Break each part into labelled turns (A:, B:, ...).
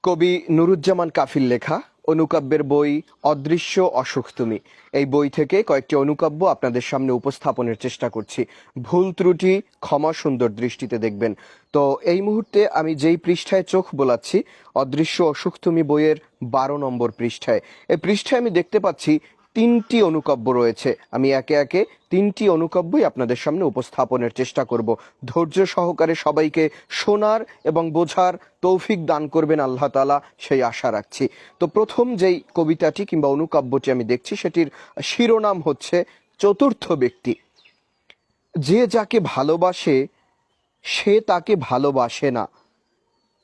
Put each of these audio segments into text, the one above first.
A: কবি নুরুজ্জামান কাফির লেখা অনুকাব্যের বই অদৃশ্য অসুখ তুমি। এই বই থেকে কয়েকটি অনুকাব্য আপনাদের সামনে উপস্থাপনের চেষ্টা করছি। ভুল ত্রুটি ক্ষমা সুন্দর দৃষ্টিতে দেখবেন। তো এই মুহূর্তে আমি যেই পৃষ্ঠায় চোখ বোলাচ্ছি, অদৃশ্য অসুখ তুমি বইয়ের 12 নম্বর পৃষ্ঠায়। এই পৃষ্ঠায় আমি দেখতে পাচ্ছি 3টি অনুকাব্য রয়েছে। আমি একে একে 3টি অনুকাব্যই আপনাদের সামনে উপস্থাপনের চেষ্টা করব। ধৈর্য সহকারে সবাইকে শোনার এবং বোঝার তৌফিক দান করবেন আল্লাহ তাআলা, সেই আশা রাখছি। তো প্রথম যেই কবিতাটি কিংবা অনুকাব্যটি আমি দেখছি, সেটির শিরোনাম হচ্ছে চতুর্থ ব্যক্তি। যে যাকে ভালোবাসে সে তাকে ভালোবাসে না,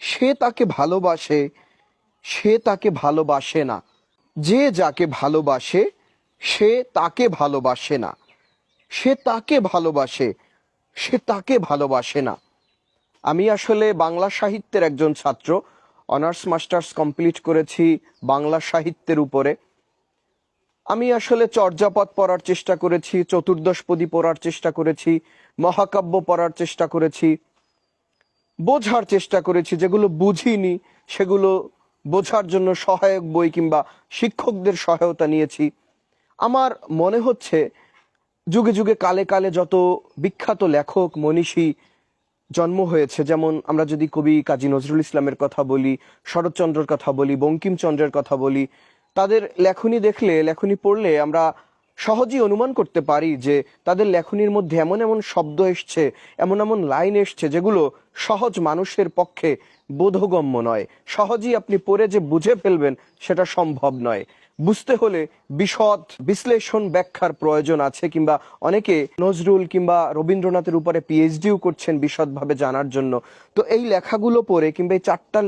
A: সে তাকে ভালোবাসে সে তাকে ভালোবাসে না। যে যাকে ভালোবাসে সে তাকে ভালোবাসে না, সে তাকে ভালোবাসে সে তাকে ভালোবাসে না। আমি আসলে বাংলা সাহিত্যের একজন ছাত্র, অনার্স মাস্টার্স কমপ্লিট করেছি বাংলা সাহিত্যের উপরে। আমি আসলে চর্যাপদ পড়ার চেষ্টা করেছি, চতুর্দশপদী পড়ার চেষ্টা করেছি, মহাকাব্য পড়ার চেষ্টা করেছি, বোঝার চেষ্টা করেছি। যেগুলো বুঝিনি সেগুলো বোঝার জন্য সহায়ক বই কিংবা শিক্ষকদের সহায়তা নিয়েছি। আমার মনে হচ্ছে যুগে যুগে কালে কালে যত বিখ্যাত লেখক মনীষী জন্ম হয়েছে, যেমন আমরা যদি কবি কাজী নজরুল ইসলামের কথা বলি, শরৎচন্দ্রের কথা বলি, বঙ্কিমচন্দ্রের কথা বলি, তাদের লেখনী দেখলে, লেখনী পড়লে আমরা সহজেই অনুমান করতে পারি যে তাদের লেখনীর মধ্যে এমন এমন শব্দ এসছে, এমন এমন লাইন এসছে যেগুলো সহজ মানুষের পক্ষে বোধগম্য নয়। সহজেই আপনি পড়ে যে বুঝে ফেলবেন সেটা সম্ভব নয়। বুঝতে হলে বিশদ বিশ্লেষণ ব্যাখ্যার প্রয়োজন আছে, কিংবা অনেকে নজরুল কিংবা রবীন্দ্রনাথের উপরে পিএইচডিও করছেন বিশদভাবে জানার জন্য। তো এই লেখাগুলো পড়ে কিংবা এই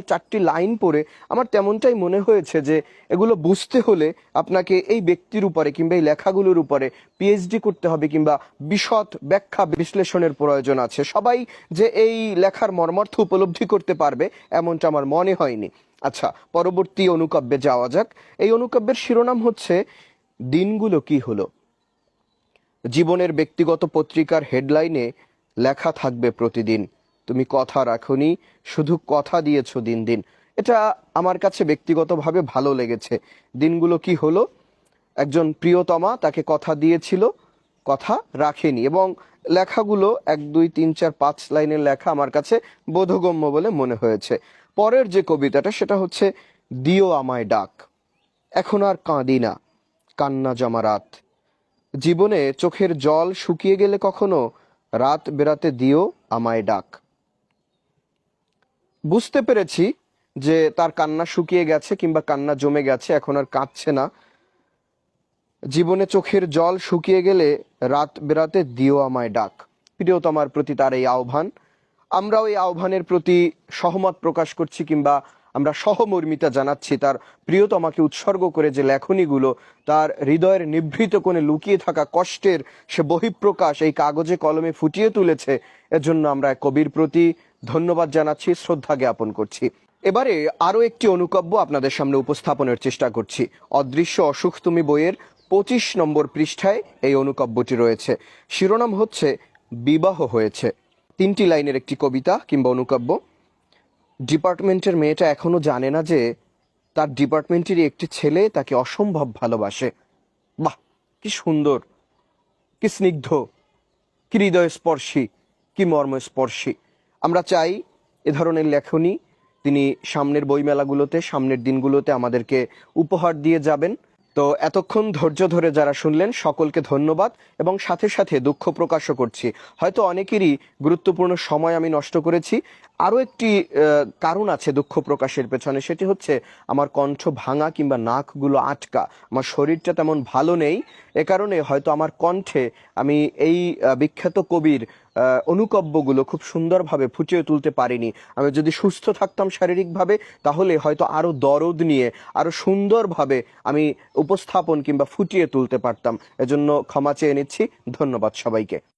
A: চারটি লাইন পড়ে আমার তেমনটাই মনে হয়েছে যে এগুলো বুঝতে হলে আপনাকে এই ব্যক্তির উপরে কিংবা এই লেখাগুলোর উপরে পিএইচডি করতে হবে, কিংবা বিশদ ব্যাখ্যা বিশ্লেষণের প্রয়োজন আছে। সবাই যে এই লেখার মর্মার্থ উপলব্ধি করতে পারবে এমনটা আমার মনে হয়নি। আচ্ছা, পরবর্তী অনুকাব্যে যাওয়া যাক। এই অনুকাব্যের শিরোনাম হচ্ছে দিনগুলো কি হলো। জীবনের ব্যক্তিগত পত্রিকার হেডলাইনে লেখা থাকবে প্রতিদিন, তুমি কথা রাখোনি, শুধু কথা দিয়েছো দিন দিন। এটা আমার কাছে ব্যক্তিগতভাবে ভালো লেগেছে। দিনগুলো কি হলো, একজন প্রিয়তমা তাকে কথা দিয়েছিল, কথা রাখেনি, এবং লেখাগুলো 1 2 3 4 5 লাইনের লেখা আমার কাছে বোধগম্য বলে মনে হয়েছে। পরের যে কবিতাটা সেটা হচ্ছে দিও আমায় ডাক, এখন আর কাঁদি না, কান্না জমা রাত। জীবনে চোখের জল শুকিয়ে গেলে কখনো রাত বেরাতে দিও আমায় ডাক। বুঝতে পেরেছি যে তার কান্না শুকিয়ে গেছে কিংবা কান্না জমে গেছে, এখন আর কাঁদছে না। জীবনে চোখের জল শুকিয়ে গেলে রাত বেরাতে দিও আমায় ডাক। প্রিয়তমার প্রতি তার এই আহ্বান, আমরাও এই আহ্বানের প্রতি সহমত প্রকাশ করছি কিংবা আমরা সহমর্মিতা জানাচ্ছি। তার প্রিয়তমাকে উৎসর্গ করে যে লেখনীগুলো, তার হৃদয়ের নিভৃত কোণে লুকিয়ে থাকা কষ্টের সে বহিঃপ্রকাশ এই কাগজে কলমে ফুটিয়ে তুলেছে, এজন্য আমরা কবির প্রতি ধন্যবাদ জানাচ্ছি, শ্রদ্ধা জ্ঞাপন করছি। এবারে আরো একটি অনুকাব্য আপনাদের সামনে উপস্থাপনের চেষ্টা করছি। অদৃশ্য অসুখ তুমি বইয়ের 25 নম্বর পৃষ্ঠায় এই অনুকাব্যটি রয়েছে। শিরোনাম হচ্ছে বিবাহ হয়েছে। 3টি লাইনের একটি কবিতা কিংবা অনুকাব্য। ডিপার্টমেন্টের মেয়েটা এখনো জানে না যে তার ডিপার্টমেন্টেরই একটি ছেলে তাকে অসম্ভব ভালোবাসে। বাহ, কি সুন্দর, কি স্নিগ্ধ, কি হৃদয়স্পর্শী, কি মর্মস্পর্শী। আমরা চাই এ ধরনের লেখনী তিনি সামনের বইমেলাগুলোতে, সামনের দিনগুলোতে আমাদেরকে উপহার দিয়ে যাবেন। তো এতক্ষণ ধৈর্য ধরে যারা শুনলেন সকলকে ধন্যবাদ, এবং সাথে সাথে দুঃখ প্রকাশও করছি। হয়তো অনেকেরই গুরুত্বপূর্ণ সময় আমি নষ্ট করেছি। আরও একটি কারণ আছে দুঃখ প্রকাশের পেছনে, সেটি হচ্ছে আমার কণ্ঠ ভাঙা কিংবা নাকগুলো আটকা। আমার শরীরটা তেমন ভালো নেই, এ কারণে হয়তো আমার কণ্ঠে আমি এই বিখ্যাত কবির অনুকাব্যগুলো খুব সুন্দরভাবে ফুটিয়ে তুলতে পারিনি। আমি যদি সুস্থ থাকতাম শারীরিকভাবে, তাহলে হয়তো আরো দরদ নিয়ে আরো সুন্দরভাবে আমি উপস্থাপন কিংবা ফুটিয়ে তুলতে পারতাম। এজন্য ক্ষমা চেয়ে নিচ্ছি। ধন্যবাদ সবাইকে।